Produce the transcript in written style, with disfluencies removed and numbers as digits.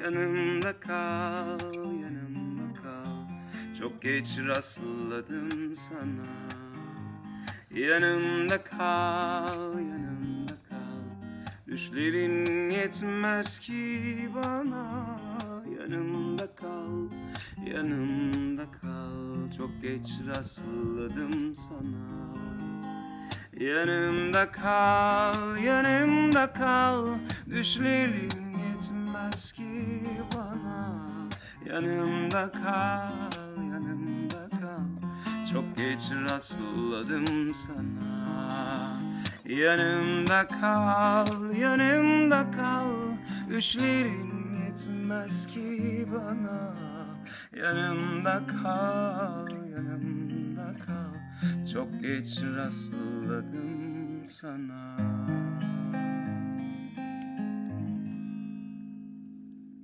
yanımda kal, yanımda kal. Çok geç rastladım sana. Yanımda kal, yanımda kal. Düşlerin yetmez ki bana. Yanımda kal, yanımda kal. Çok geç rastladım sana. Yanımda kal, yanımda kal. Düşlerin yetmez ki bana. Yanımda kal, yanımda kal. Çok geç rastladım sana. Yanımda kal, yanımda kal. Düşlerin yetmez ki bana. Yanımda kal, yanımda kal. Çok geç rastladım sana.